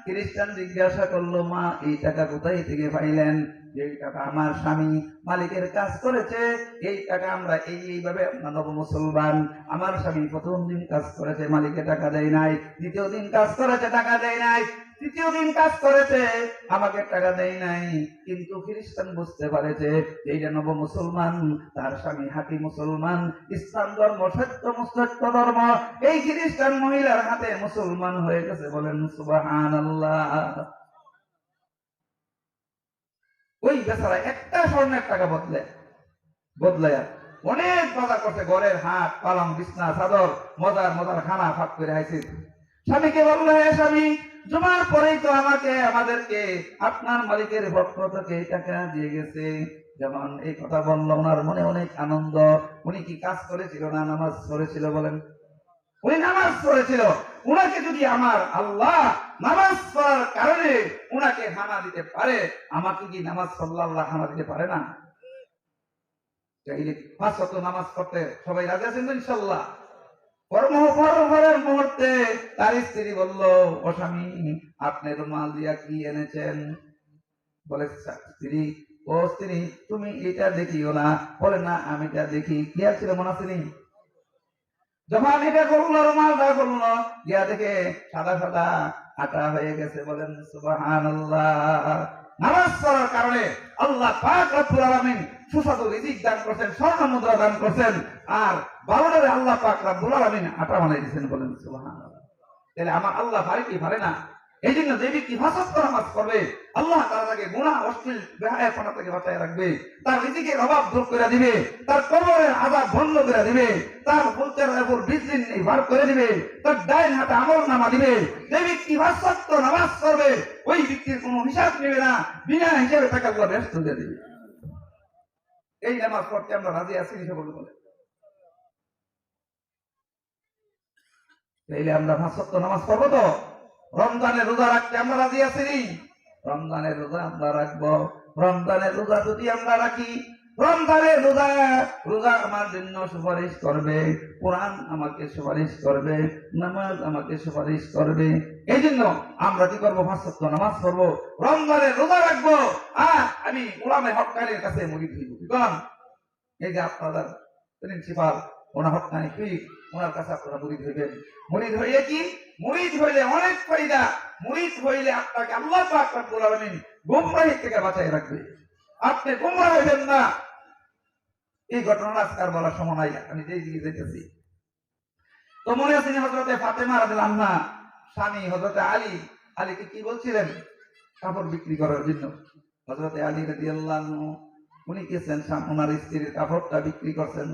খ্রিস্টান জিজ্ঞাসা করলো, মা এই টাকা কোথায় থেকে পাইলেন? এই টাকা আমার স্বামী মালিকের কাজ করেছে, এই টাকা আমরা এইভাবে আমরা নব মুসলমান। আমার স্বামী প্রথম দিন কাজ করেছে, মালিকে টাকা দেয় নাই। দ্বিতীয় দিন কাজ করেছে, টাকা দেয় নাই। তৃতীয় দিন কাজ করেছে, আমাকে টাকা দেয় নাই। কিন্তু খ্রিস্টান বুঝতে পারেছে এইটা নব মুসলমান, তার স্বামী হাঁটি মুসলমান, ইসলাম ধর্ম সত্য ধর্ম। এই খ্রিস্টান মহিলার হাতে মুসলমান হয়ে গেছে, বলেন সুবহানাল্লাহ। ওই বেচারা একটা স্বর্ণের টাকা বদলায় অনেক বাজার করছে, ঘরের হাট পালং বিছনা চাদর মজার মজার খানা ফাঁক করে আইছে। স্বামীকে বললো, হে স্বামী, জুমার পরেই তো আমাদেরকে আপনার মালিকের পক্ষ থেকে এই টাকা দিয়ে গেছে। যেমন এই কথা বললো, ওনার মনে অনেক আনন্দ। উনি কি কাজ করেছিল না নামাজ পড়েছিল? বলেন, উনি নামাজ পড়েছিল। উনাকে যদি আমার আল্লাহ নামাজ পড়ার কারণে উনাকে হানা দিতে পারে, আমাকে কি নামাজ পড়লে আল্লাহ হানা দিতে পারে না? চাইলে 5 ওয়াক্ত নামাজ পড়তে সবাই রাজি আছেন ইনশাআল্লাহ? পরের মুহূর্তে তার স্ত্রী বলল, ও স্বামী, আপনি রুমাল দিয়া কি এনেছেন? বলে, স্ত্রী, ও স্ত্রী, তুমি এটা দেখিও না। বলে, না আমি এটা দেখি। কি ছিল মনে আছে? যখন এটা করলো, রুমালটা করলো, গিয়া দেখে সাদা সাদা আটা হয়ে গেছে। বলেন সুবহানাল্লাহ। নামাজ পড়ার কারণে আল্লাহ পাক রব্বুল আলামিন সুস্বাদু রিজিক দান করছেন, স্বর্ণ মুদ্রা দান করছেন, আর বাউলারে আল্লাহ পাক রব্বুল আলামিন আটা বানাই দিয়েছেন। বলেন সুবহানাল্লাহ। তাহলে আমার আল্লাহ পারে কি পারে না? এই জন্য যে ব্যক্তি নামাজ পড়বে, আল্লাহ তাআলা তাকে গুনাহ অশ্লীল বেহায়াপনা থেকে বাঁচায় রাখবে, তার রিজিকের অভাব দূর করে দিবে, তার কবরের আযাব বন্ধ করে দিবে, তার বুকের উপর বিজলি নির্ভর করে দিবে, তার ডাইন হাতে আমলনামা দিবে। যে ব্যক্তি নামাজ পড়বে, ওই ব্যক্তির কোনো হিসাব নেবে না, বিনা হিসাবে তাকে আল্লাহ বেহেশত দিয়ে দিবে। এই নামাজ পড়তে আমরা রাজি আছি সকলে বলে? তাইলে আমরা 5 ওয়াক্ত নামাজ পড়বো তো? রমজানের রোজা রাখতে আমরা রাজি আছি? রমজানের রোজা আমরা রাখবো। রমজানের রোজা যদি আমরা রাখি, রমজানের রোজা আমার জন্য সুপারিশ করবে, কোরআন আমাকে সুপারিশ করবে, নামাজ আমাকে সুপারিশ করবে। এই জন্য আমরা কি করবো? 5 ওয়াক্ত নামাজ পড়বো, রমজানের রোজা রাখবো, আর আমি উলামে হক্কানির কাছে মুরিদ হইব। এই যে আপনাদের প্রিন্সিপাল ওনার হক্কানি পীর, ওনার কাছে আপনারা মুরিদ হইবেন। মুরিদ হইলে কি? মুরিদ হইলে অনেক ফায়দা। মুরিদ হইলে আপনাকে আল্লাহ পাক রব্বুল আলামিন গুমরাহি থেকে বাঁচাই রাখবে, আপনি গুমরাহ হইবেন না। এই ঘটনা আজকাল বলার সময় নাই, আমি যেই দিকে যেতেছি। তো মনে আছে হযরতে ফাতেমা রাদিয়াল্লাহু আনহা স্বামী হযরতে আলীকে কি বলছিলেন? কাপড় বিক্রি করার জন্য। হযরতে আলী রাদিয়াল্লাহু আনহু উনি গেছেন, ওনার স্ত্রীর কাপড়টা বিক্রি করছেন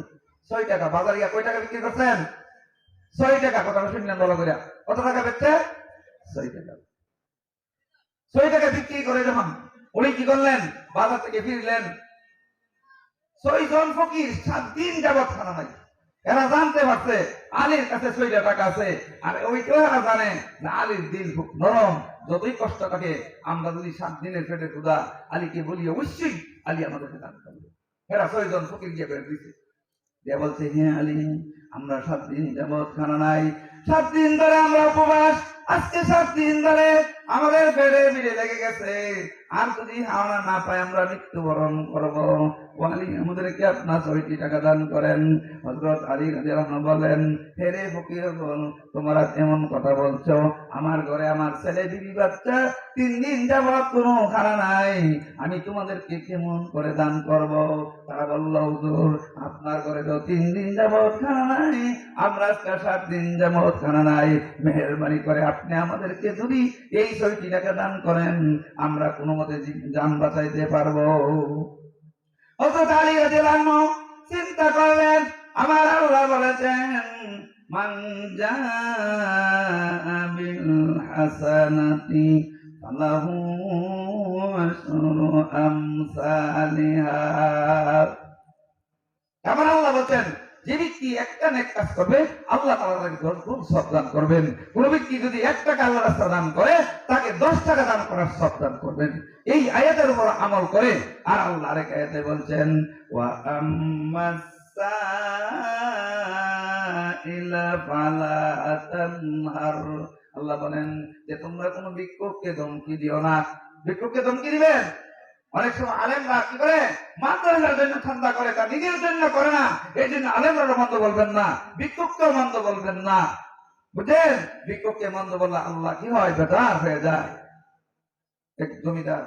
6 টাকা। বাজারে গিয়ে কয় টাকা বিক্রি করছেন? 6 টাকা। কথাটা শুনলেন ভালো করে? কত টাকা বেচছে? 6 টাকা। 6 টাকা বিক্রি করে যখন উনি কি করলেন? বাজার থেকে ফিরলেন। 6 জন ফকির 7 দিন যাবৎ খানা নাই। এরা জানতে পারছে আলীর কাছে 6 টাকা আছে, আর ওইটাও এরা জানে যে আলীর দিল খুব নরম, যতই কষ্ট থাকে আমরা যদি 7 দিনের পেটে ক্ষুধা আলীকে বলি, অবশ্যই আলী আমাদেরকে দান করবে। এরা 6 জন ফকির গিয়ে বের দিছে, যে বলছে, হ্যাঁ আলী, আমরা 7 দিন যাবৎ খানা নাই, 7 দিন ধরে আমরা উপবাস, আজকে 7 দিন ধরে আমাদের পেটে বিড়ে লেগে গেছে, আর যদি আমরা না পাই আমরা মৃত্যুবরণ করবো। আলী, আমাদেরকে আপনার 6 টাকা দান করেন। হযরত আলী রাদিয়াল্লাহু আনহু বলেন, হে রে ফকিরগণ, তোমরা এমন কথা বলছো, আমার ঘরে আমার ছেলে বিবি বাচ্চা 3 দিন যাবৎ কোনো খানা নাই, আমি তোমাদেরকে কেমন করে দান করব? তারা বলল, হুজুর, আপনার ঘরে তো 3 দিন যাবৎ খানা নাই, আমরা 7 দিন যাবৎ খানা নাই, মেহেরবানি করে আপনি আমাদেরকে যদি এই 6 টাকা দান করেন, আমরা কোনো মতে জান বাঁচাইতে পারবো। হযরত আলী রাদিয়াল্লাহু আনহু চিন্তা করলেন, আমার আল্লাহ বলেছেন, মান জাআ বিল হাসানাতি ফালাহু আশরু আমসালিহা। আমার আল্লাহ বলেন, যে ব্যক্তি একটা নেক কাজ করবে আল্লাহ তাআলা তাকে 10 গুণ সওয়াব দান করবেন। কোন ব্যক্তি যদি 1 টাকা আল্লাহর রাস্তায় দান করে, তাকে 10 টাকা দান করার সওয়াব দান করবেন। এই আয়াতের উপর আমল করে, আর আল্লাহ আরেক আয়াতে বলছেন, ওয়া আম্মাস ইলা ফালা তানহার। আল্লাহ বলেন যে তোমরা কোনো ভিক্ষুককে ধমকি দিও না। ভিক্ষুককে ধমকি দিবেন? অনেক সময় আলেমরা কি করে, মাদ্রাসার জন্য ঠান্ডা করে, তার নিজের জন্য করে না। এই জন্য আলেমরা মন্দ বলবেন না, ভিক্ষুককেও মন্দ বলবেন না, বুঝলেন? ভিক্ষুককে মন্দ বললে আল্লাহ কি হয়, বেদার হয়ে যায়। এক জমিদার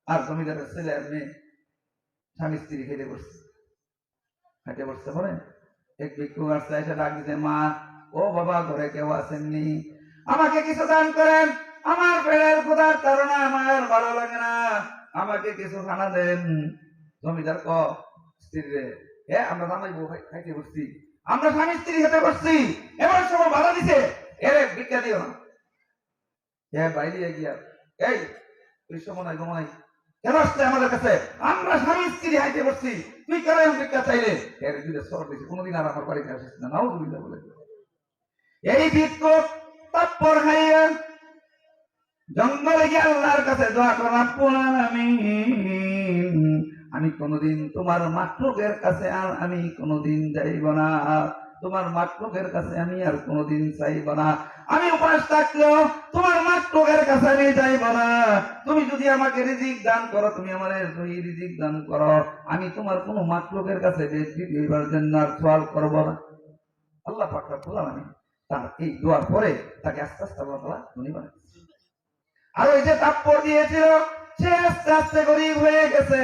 আর জমিদারের ছেলে আর মেয়ে স্বামী স্ত্রী হেঁটে বসছে বলে এক ভিক্ষুক আসছে, এসে ডাক দিছে, মা ও বাবা, ঘরে কেউ আসেননি, আমাকে কিছু দান করেন, আমার পেটের ক্ষুধার কারণে আমার ভালো লাগে না, আমাকে কিছু খানা দেন। জমিদার ক স্ত্রী রে, আমরা জামাই বউ খাইতে বসছি, আমরা স্বামী স্ত্রী খেতে বসছি, এবার সময় বাধা দিছে, এরে ভিক্ষা দিও না। বাইরে গিয়া এই তুই সময় ঘুমাই কেন আসছে আমাদের কাছে, আমরা স্বামী স্ত্রী হাইতে বসছি, তুই কেন ভিক্ষা চাইলে? এর দিলে সর দিছে, কোনোদিন আর আমার বাড়িতে আসিস না, নাউজুবিল্লাহ বলে। এই ভিক্ষুক তারপর খাইয়া জঙ্গলে গিয়ে আল্লাহর কাছে দোয়া করা, আমি কোনোদিন তোমার মাকলুকের কাছে আর আমি কোনোদিন যাইব না, তোমার মাকলুকের কাছে আমি আর কোনোদিন চাইব না, আমি উপাস থাকলেও তোমার মাকলুকের কাছে আমি যাইব না। তুমি যদি আমাকে রিজিক দান করো, তুমি আমার রিজিক দান করো, আমি তোমার কোনো মাকলুকের কাছে এইবার জন্য আর সওয়াল করব না। আল্লাহ পাক রব্বুল আলামিন তার এই দোয়ার পরে তাকে আস্তে আস্তে আল্লাহ তাআলা ধনী বানায়। আর ওই যে তাপ্পড় দিয়েছিল, সে আস্তে আস্তে গরিব হয়ে গেছে,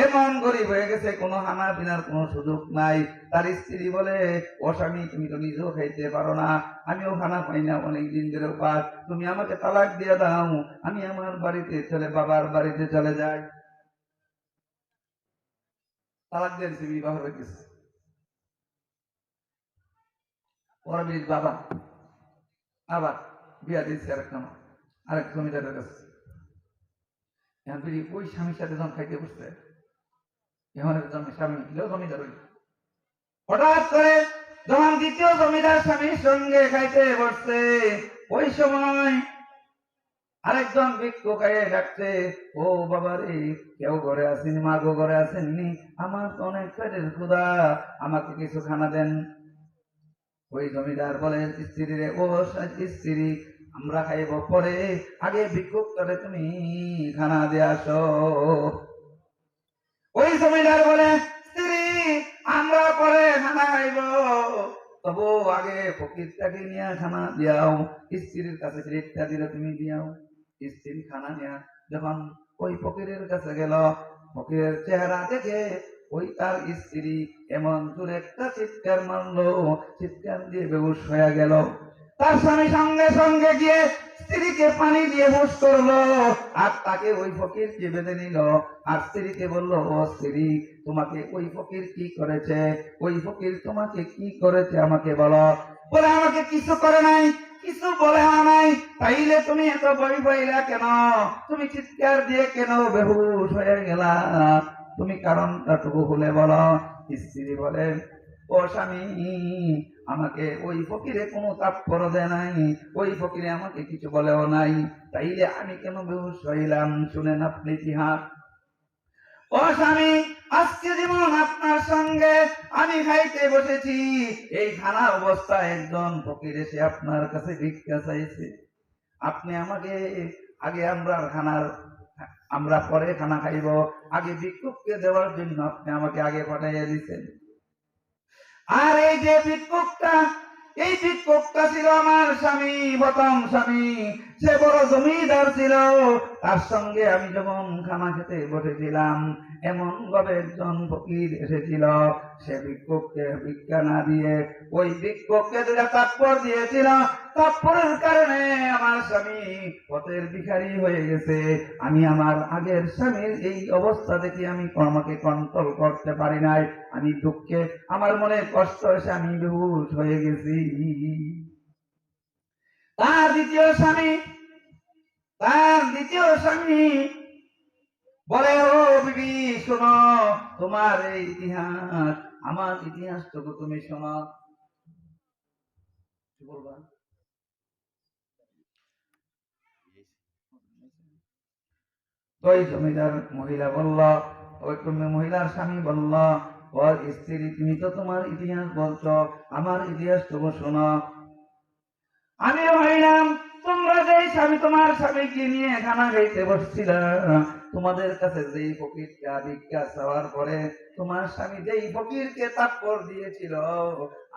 এমন গরিব হয়ে গেছে কোনো খানা পিনার কোনো সুযোগ নাই। তার স্ত্রী বলে, ও স্বামী, তুমি তো নিজেও খাইতে পারো না, আমিও খানা পাই না অনেকদিন ধরে উপাস, তুমি আমাকে তালাক দিয়ে দাও, আমি আমার বাড়িতে চলে বাবার বাড়িতে চলে যাই। তালাক দিয়েছে, বিবাহ হয়ে গেছে। পরবীর বাবা আবার বিয়া দিয়েছে আরেক জমিদারের কাছে। ওই স্বামীর সাথে যখন খাইতে বসছে, এখন স্বামী জমিদার হইল, হঠাৎ করে যখন দ্বিতীয় জমিদার স্বামীর সঙ্গে খাইতে বসছে, ওই সময় আরেকজন ভিক্ষুক ডাকছে, ও বাবা রে, কেউ ঘরে আসেনি, মা গো ঘরে আসেননি, আমার তো অনেক পেটের ক্ষুধা, আমাকে কিছু খানা দেন। ওই জমিদার বলে স্ত্রী রে, ও স্ত্রী, আমরা খাইব পরে, আগে ভিক্ষুক করে তুমি খানা দিয়ে আসো। ওই জমিদার বলে, স্ত্রী আমরা পরে খানা খাইব, তবু আগে ফকিরটাকে নিয়ে খানা দিয়াও। স্ত্রীর কাছে প্লেটটা দিলে তুমি দিয়াও। স্ত্রী খানা নিয়ে যখন ওই ফকিরের কাছে গেল, ফকিরের চেহারা দেখে ওই তার স্ত্রী এমন জোরে একটা চিৎকার মারলো, চিৎকার দিয়ে বেহুশ হয়ে গেল। তার স্বামী সঙ্গে সঙ্গে গিয়ে স্ত্রীকে পানি দিয়ে হুশ করলো, আর তাকে ওই ফকিরকে বেঁধে নিল, আর স্ত্রীকে বললো, ও স্ত্রী, তোমাকে ওই ফকির কি করেছে, ওই ফকির তোমাকে কি করেছে আমাকে বলো। বলে, আমাকে কিছু করে নাই, কিছু বলে নাই, তাইলে তুমি এত ভয় পাইলা কেন, তুমি চিৎকার দিয়ে কেন বেহুশ হয়ে গেলা, তুমি কারণটা টুকু বলে বলো। স্ত্রী বলে, ও স্বামী, আমাকে ওই ফকিরে কোনো তাৎপর্য দেয় নাই, ওই ফকিরে আমাকে কিছু বলেও নাই, তাইলে আমি কেন বেহুশ হইলাম, শুনেন আপনি ইতিহাস। ও স্বামী, আজকে যেমন আপনার সঙ্গে আমি খাইতে বসেছি, এই খানা অবস্থায় একজন ফকির এসে আপনার কাছে ভিক্ষা চাইছে, আপনি আমাকে আগে আমরা পরে খানা খাইব, আগে ভিক্ষুককে দেওয়ার জন্য আপনি আমাকে আগে পাঠাইয়া দিচ্ছেন। আর এই যে ভিক্ষুকটা, এই ভিক্ষুকটা ছিল আমার স্বামী, প্রথম স্বামী, সে বড় জমিদার ছিল, তার সঙ্গে আমি যখন খানা খেতে বসেছিলাম, এমন ভাবে একজন ফকির এসেছিল, সে ভিক্ষুককে ভিক্ষা না দিয়ে ওই ভিক্ষুককে যেটা তাৎপর দিয়েছিল, তাৎপরের কারণে আমার স্বামী পথের ভিখারি হয়ে গেছে। আমি আমার আগের স্বামীর এই অবস্থা দেখে আমি আমাকে কন্ট্রোল করতে পারি নাই, আমি দুঃখে আমার মনে কষ্ট এসে আমি বেহুশ হয়ে গেছি। তার দ্বিতীয় স্বামী বলে, ও বিবি শোনো, তোমার এই ইতিহাস, আমার ইতিহাসটুকু তুমি শোনো। কি বলবা? ওই জমিদার মহিলা বলল, ওই মহিলার স্বামী বলল, ও স্ত্রী, তুমি তো তোমার ইতিহাস বলছো, আমার ইতিহাস তবু শোনো। আমি হইলাম তোমরা যেই স্বামী তোমার স্বামীকে নিয়ে খানা খাইতে বসছিল, তোমাদের কাছে যেই ফকিরকে ভিক্ষা চাওয়ার পরে তোমার স্বামী যেই ফকিরকে তাৎপর দিয়েছিল,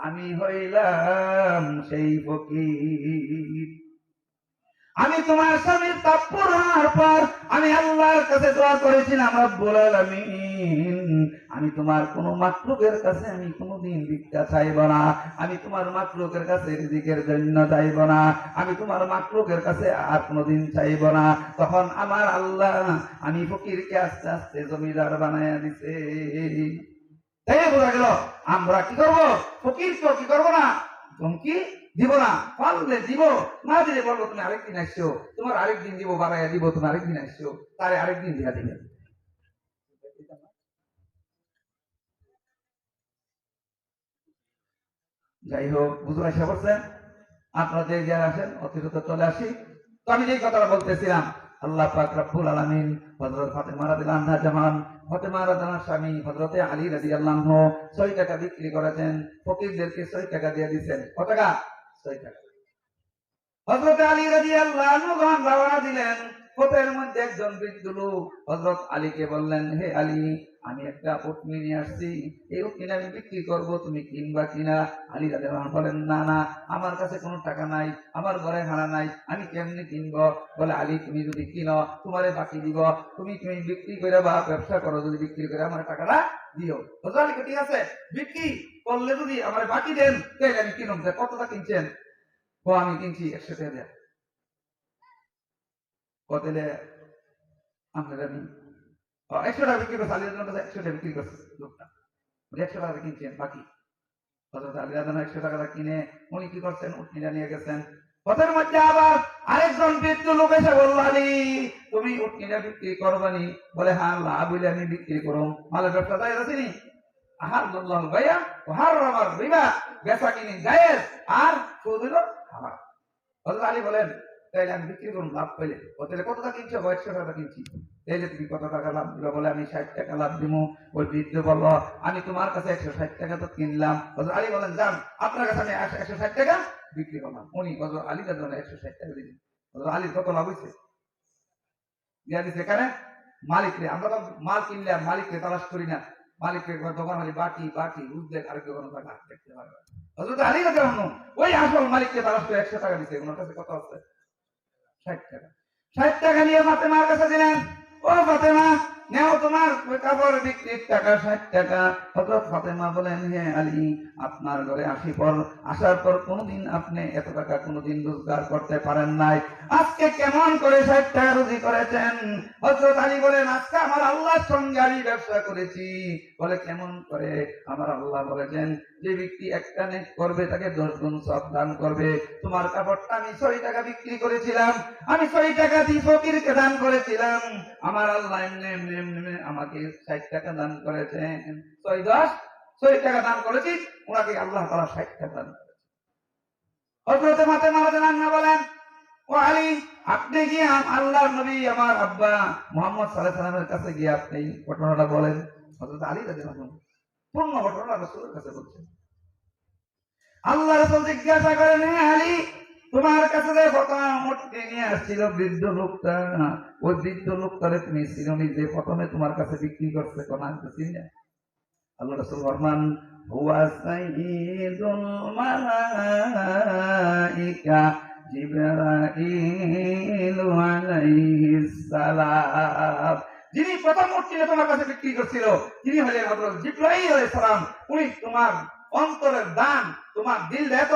আমি হইলাম সেই ফকির। আমি তোমার স্বামীর তাৎপর হওয়ার পর আমি আল্লাহর কাছে দোয়া করেছিলাম, রব্বুল আলামিন, আমি তোমার কোন মাকলুকের কাছে আমি কোনদিন ভিক্ষা চাইব না, আমি তোমার মাকলুকের কাছে রিজিকের জন্য চাইব না, আমি তোমার মাকলুকের কাছে আর কোনদিন চাইব না। তখন আমার আল্লাহ আমি ফকিরকে আস্তে আস্তে জমিদার বানায়া দিছে। তাই বোঝা গেল আমরা কি করব, ফকিরকেও কি করবো না, ধমকি দিব না। পারলে দিব, না দিলে বলবো তুমি আরেকদিন আসছো, তোমার আরেকদিন দিব, বাড়াইয়া দিব, তুমি আরেকদিন আসছো, তারে আরেকদিন দিয়া দিবে। যাই হোক, বুঝতে আসা করছেন আপনারা যে যারা আসেন অতিরিক্ত চলে আসি। তো আমি যেই কথাটা বলতেছিলাম, আল্লাহ পাক রব্বুল আলামিন হযরত ফাতেমা রাদিয়াল্লাহু আনহা যখন ফাতেমা রাদিয়াল্লাহু স্বামী হযরতে আলী রাদিয়াল্লাহু আনহু 6 টাকা বিক্রি করেছেন, ফকিরদেরকে 6 টাকা দিয়ে দিবেন। কত টাকা? 6 টাকা। হযরত আলী রাদিয়াল্লাহু আনহু যখন রওনা দিলেন, পথের মধ্যে একজন বৃদ্ধ লোক হযরত আলীকে বললেন, হে আলী, আমি একটা উটনি নিয়ে আসছি, এই উটনিটা আমি বিক্রি করব, তুমি কিনবা কিনা? আলী রাদিয়াল্লাহু আনহু বলেন, না না, আমার কাছে কোনো টাকা নাই, আমার ঘরে হারা নাই, আমি কেমনে কিনবো? বলে, আলী, তুমি যদি কিনো তোমারে বাকি দিব, তুমি তুমি বিক্রি করে বা ব্যবসা করো, যদি বিক্রি করে আমার টাকাটা দিও। হযরত আলী ঠিক আছে, বিক্রি করলে যদি আমার বাকি দেন তাহলে আমি কিনুম। কতটা কিনছেন? ও আমি কিনছি 100 টাকা দেয়া। কতলে আপনার আমি 100 টাকা বিক্রি করছে, আলী রাদিয়াল্লাহু আনহু 100 টাকা বিক্রি করছে লোকটা, 100 টাকা কিনছেন বাকি। হযরত আলী রাদিয়াল্লাহু আনহু 100 টাকা কিনে উনি কি করছেন, উটনিটা নিয়ে গেছেন। পথের মধ্যে আবার আরেকজন বৃদ্ধ লোক এসে বলল, আলী, তুমি উটনিটা বিক্রি করবানি? বলে, হ্যাঁ, লাভ হইলে আমি বিক্রি করব, মালের ব্যবসা জায়েজ আছে নি? আহাল্লাহু বাইয়া ওয়া হারামা রিবা, বেচা কিনি জায়েজ আর সুদ হলো হারাম। হযরত আলী বলেন, তাইলে আমি বিক্রি করুন লাভ পেলে। তাহলে কত টাকা কিনছো? 100 টাকা কিনছি। তাইলে তুমি কত টাকা লাভ দিবা? বলে, আমি 60 টাকা লাভ দিব। ওই বৃদ্ধ বলল, আমি তোমার কাছে 160 টাকা তো কিনলাম। হযরত আলী বলেন, যান, আপনার কাছে আমি 160 টাকা বিক্রি করলাম। উনি হযরত আলী কাছে 160 টাকা দিলেন। হযরত আলীর কত লাভ হয়েছে? দিয়া দিচ্ছে এখানে মালিকরে। আমরা তো মাল কিনলে মালিকরে তালাশ করি না, মালিকের দোকান মালিক বাকি বাকি বুঝলে আরেক দোকান টাকা দেখতে পারবে। হযরত আলী রাদিয়াল্লাহু আনহু ওই আসল মালিককে তালাশ করে 100 টাকা দিচ্ছে। ওনার কাছে কত আছে? 60 টাকা। 60 টাকা নিয়ে ফাতেমার কাছে দিলেন, ও ফাতেমা, নেও তোমার কাপড় বিক্রির টাকা 60 টাকা। হযরত ফাতেমা বলেন, হে আলী, আপনার ঘরে আসার পর কোনদিন আপনি এত টাকা কোনদিন রোজগার করতে পারেন নাই, আজকে কেমন করে 60 টাকা রুজি করেছেন? হযরত আলী বলেন, আজকে আমার আল্লাহর সঙ্গে আমি ব্যবসা করেছি। বলে, কেমন করে? আমার আল্লাহ বলেছেন, যে ব্যক্তি একটা নেক করবে তাকে 10 গুণ সওয়াব দান করবে। তোমার কাপড়টা আমি 6 টাকা বিক্রি করেছিলাম, আমি 6 টাকা দিয়ে ফকিরকে দান করেছিলাম, আমার আল্লাহ এমনি এমনি এমনি আমাকে 60 টাকা দান করেছেন। 6 টাকা দান করেছি, ওনাকে আল্লাহ তাআলা 60 টাকা দান করেছেন। হযরত ফাতেমা রাদিয়াল্লাহু আনহা বলেন, ও আলী, আপনি গিয়ে আল্লাহর নবী আমার আব্বা মুহাম্মদ সাল্লাল্লাহু আলাইহি ওয়াসাল্লামের কাছে গিয়ে আপনি ঘটনাটা বলেন। হযরত আলী রাদিয়াল্লাহু আনহু পূর্ণ ঘটনা রাসূলের কাছে বলছেন। আল্লাহ রাসূল জিজ্ঞাসা করেন, হে আলী, তোমার কাছে যে প্রথমে উটনি নিয়ে আসছিল বৃদ্ধ লোকটা, ওই বৃদ্ধ লোকটারে তুমি চিনোনি যে প্রথমে তোমার কাছে বিক্রি করছে? কোন আনতে চিনে? আল্লাহ রাসূল ফরমান, হুয়া সাইয়্যিদুল মালাইকা জিবরাইল আলাইহিস সালাম। যিনি প্রথম উটনি তোমার কাছে বিক্রি করছিল তিনি হলেন হযরত জিবরাইল আলাইহিস সালাম। উনি তোমার অন্তরের দান, তোমার দিল এত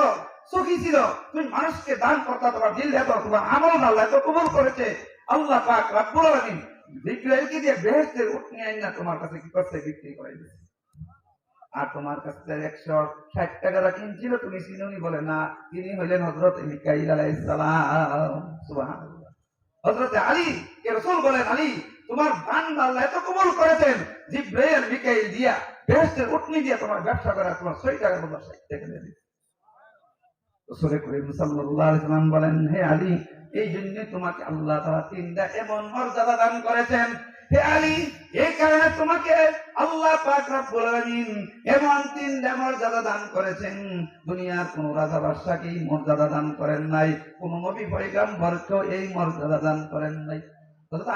সুখী ছিল, তুমি মানুষকে দান করতে, তোমার দিল এত, তোমার আমল আল্লাহ এত কবুল করেছে। আল্লাহ পাক রব্বুল আলামিন জিবরাইলকে দিয়ে বেহেশতের উটনি আইনা তোমার কাছে কি করছে? বিক্রি করে দিয়েছে। আর তোমার কাছে 160 টাকা কিনছিল, তুমি চিনুনি? বলে, না, তিনি হইলেন হযরত মিকাইল আলাইহিস সালাম। সুবহানাল্লাহ। হযরত আলী কে রাসূল বলেন, আলী, তোমার দান আল্লাহ এত কবুল করেছেন, জিবরাইল মিকাইল দিয়া বেহেশতের উটনি দিয়ে তোমার ব্যবসা করা, তোমার 6 টাকার বদলে 60 টাকা দিয়ে দিয়েছে। রাসূল করিম সাল্লাল্লাহু আলাইহি ওয়াসাল্লাম বলেন, হে আলী, এই জন্য তোমাকে আল্লাহ তাআলা তিনটা এমন মর্যাদা দান করেছেন, হে আলী, এই কারণে তোমাকে আল্লাহ পাক রব্বুল আলামিন এমন 3টা মর্যাদা দান করেছেন। দুনিয়ার কোন রাজা বাদশাকে এই মর্যাদা দান করেন নাই, কোন নবী পয়গম্বরকেও এই মর্যাদা দান করেন নাই।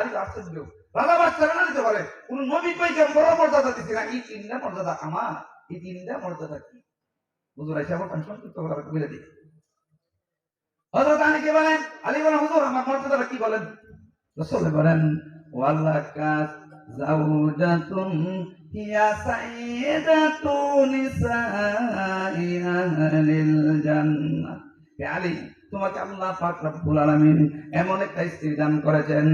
আলী আশ্চর্য, রাজা বাদশারা না দিতে পারে, কোন নবী পয়গম্বর মর্যাদা দিচ্ছে না, এই 3টা মর্যাদা আমার। এই 3টা মর্যাদা কি? হুজুর আয়েশা বলেন, সংক্ষিপ্ত করে বলে দিই। হযরত আলী কে বলেন, আলী বলেন, হুজুর আমার মর্যাদাটা কি বলেন? রাসূল বলেন, ওয়ালাকা যাওজাতুন হিয়া সাইয়্যিদাতু নিসাই আহলিল জান্নাহ। হে আলী, তোমাকে আল্লাহ পাক রব্বুল আলামিন এমন একটা স্ত্রী দান করেছেন,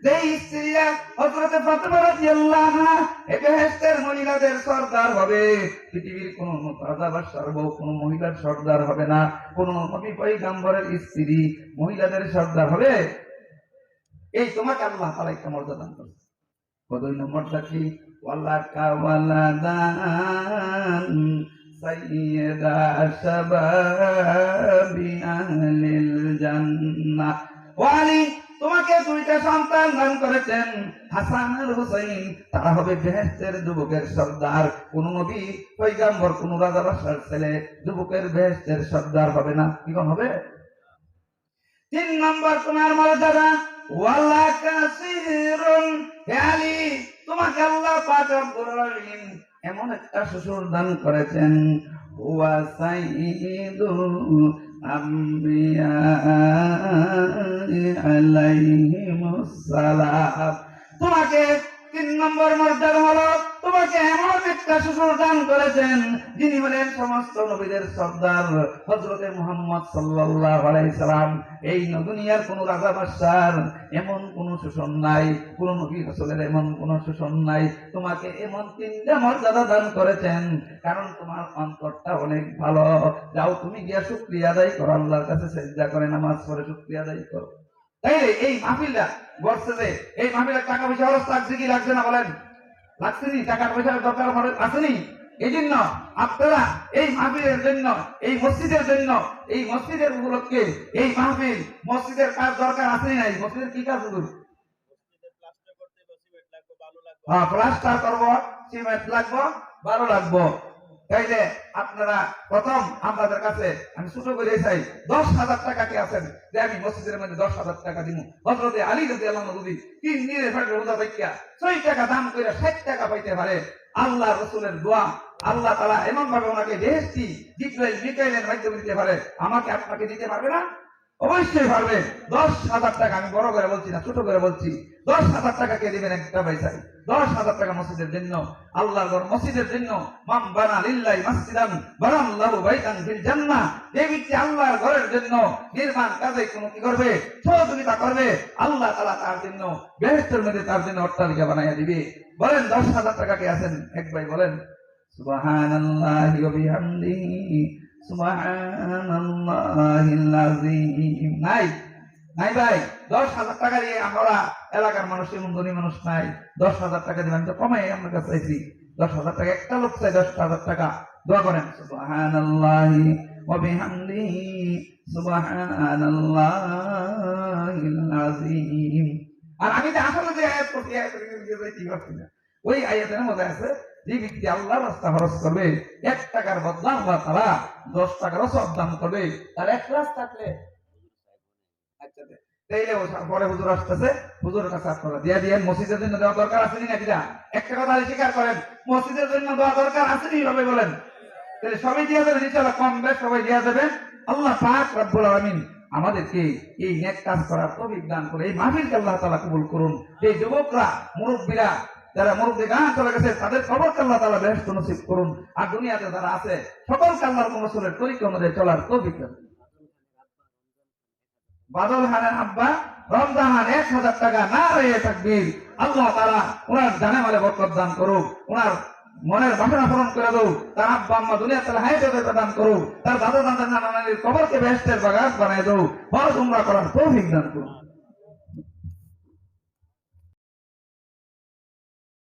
যে স্ত্রীরা হযরত ফাতেমা রাদিয়াল্লাহু আনহা এই বেহেশতের মহিলাদের সরদার হবে। পৃথিবীর কোন রাজা বাদশার বউ কোন মহিলার সরদার হবে না, কোন নবী পয়গম্বরের স্ত্রী মহিলাদের সরদার হবে। এই তোমাকে আল্লাহ তাআলা একটা মর্যাদা দান করেছেন। কত নম্বরটা কি? ওয়ালাকা ওয়ালাদান সাইয়্যিদা শাবাবি আহলিল জান্নাহ। ও আলী, তোমাকে 2টা সন্তান দান করেছেন, হাসান আর হুসাইন। তারা হবে বেহেশতের যুবকের সর্দার। কোন নবী পয়গম্বর কোন রাজা বাদশার ছেলে যুবকের বেহেশতের সর্দার হবে না। কি কোন হবে? 3 নম্বর তোমার মর্যাদা, ওয়ালাকা সিহরুন। হে আলী, তোমাকে আল্লাহ পাক রব্বুল আলামিন এমন একটা শ্বশুর দান করেছেন, ওয়া সাইয়্যিদুল আম্বিয়া আলাইহিমুস সালাম। তোমাকে 3 নম্বর মর্যাদা হলো, তোমাকে এমন একটা শ্বশুর দান করেছেন, যিনি হলেন সমস্ত নবীদের সর্দার, হযরতে মুহাম্মদ সাল্লাল্লাহু আলাইহি সাল্লাম। এই দুনিয়ার কোন রাজা বাদশার এমন কোন শোষণ নাই, কোন নবী রাসূলের এমন কোন শোষণ নাই। তোমাকে এমন 3টা মর্যাদা দান করেছেন, কারণ তোমার অন্তরটা অনেক ভালো। যাও তুমি গিয়া শুকরিয়া আদায় করো, আল্লাহর কাছে সিজদা করে নামাজ পড়ে শুকরিয়া আদায় করো। তাইলে এই মাহফিলটা বর্ষে যে এই মাহফিলের টাকা পয়সা খরচ লাগছে কি লাগছে না বলেন? লাগছে নি? টাকা পয়সার দরকার আসেনি? এই জন্য আপনারা এই মাহফিলের জন্য, এই মসজিদের জন্য, এই মসজিদের উপলক্ষে এই মাহফিল, মসজিদের কাজ দরকার আসেনি নাই? মসজিদের কি কাজ করবো? প্লাস্টার করবো, সিমেন্ট লাগবো, বালু লাগবো। তাইলে আপনারা প্রথম আমাদের কাছে আমি ছোট করে চাই, 10,000 টাকা কে আছেন যে আমি মসজিদের মধ্যে 10,000 টাকা দিব? হযরতে আলী রাদিয়াল্লাহু আনহু যদি 3 দিনের ফেটে রোজা রাখিয়া 6 টাকা দাম করে 60 টাকা পাইতে পারে, আল্লাহ রাসূলের দোয়া আল্লাহ তাআলা এমন ভাবে ওনাকে বেহেশতি জিবরাইল মিকাইলের মাধ্যমে দিতে পারে, আমাকে আপনাকে দিতে পারবে না? অবশ্যই পারবে। 10,000 টাকা, আমি বড় করে বলছি না, ছোট করে বলছি, 10,000 টাকা কে দিবেন? একটা পয়সায় 10,000 টাকা মসজিদের জন্য, আল্লাহর ঘর মসজিদের জন্য। মান বানা লিল্লাহি মাসজিদান বানাল্লাহু বাইতান ফিল জান্নাহ। যে ব্যক্তি আল্লাহর ঘরের জন্য নির্মাণ কাজে কোনো কি করবে, সহযোগিতা করবে, আল্লাহ তাআলা তার জন্য বেহেশতের মধ্যে তার জন্য অট্টালিকা বানাইয়া দিবে। বলেন 10,000 টাকা কে আছেন? এক ভাই বলেন সুবহানাল্লাহি ওয়া বিহামদিহি সুবহানাল্লাহিল আযীম। নাই নাই ভাই, 10,000 টাকা দিয়ে আমরা এলাকার মানুষ এমন ধনী মানুষ নাই 10,000 টাকা দিবেন। তো কমাই আমরা কাছে চাইছি 10,000 টাকা। একটা লোক চাই 10,000 টাকা। দোয়া করেন সুবহানাল্লাহি ওয়া বিহামদিহি সুবহানাল্লাহিল আযীম। আর আমি যে আসলে যে আয়াত পড়ছি, ওই আয়াতের মধ্যে আছে, যে ব্যক্তি আল্লাহর রাস্তা খরচ করবে 1 টাকার বদলা আল্লাহ তাআলা 10 টাকারও সব দান করবে। তার একলাস থাকলে তাইলে পরে হুজুর আসতেছে, হুজুরের কাছে আপনারা দিয়া দিয়েন। মসজিদের জন্য দেওয়া দরকার আসেনি নাকি? না, একটা কথা স্বীকার করেন, মসজিদের জন্য দেওয়া দরকার আসেনি? ভাবে বলেন। তাহলে সবাই দিয়া দেবেন ইনশাআল্লাহ, কম বেশ সবাই দিয়া দেবেন। আল্লাহ পাক রব্বুল আলামিন আমাদেরকে এই নেক কাজ করার তৌফিক দান করে এই মাহফিলকে আল্লাহ তাআলা কবুল করুন। এই যুবকরা, মুরব্বীরা, যারা মুরব্বী গান চলে গেছে, তাদের খবরকে আল্লাহ তাআলা বেহেশত নসিব করুন। আর দুনিয়াতে যারা আছে সকলকে আল্লাহর রাসূলের তরিকা অনুযায়ী চলার তৌফিক দান। বাদল খানের আব্বা রমজান 1,000 টাকা না রয়ে তাকবীর। আল্লাহ তাআলা ওনার জানে মালে বরকত দান করুক, ওনার মনের বাসনা পূরণ করে দাও। তার আব্বা আম্মা দুনিয়া তাআলা হায়াতে দান করুক, তার দাদা দাদা নানা নানির কবরকে বেহেশতের বাগান বানায় দাও। হজ উমরা করার তৌফিক দান করুন।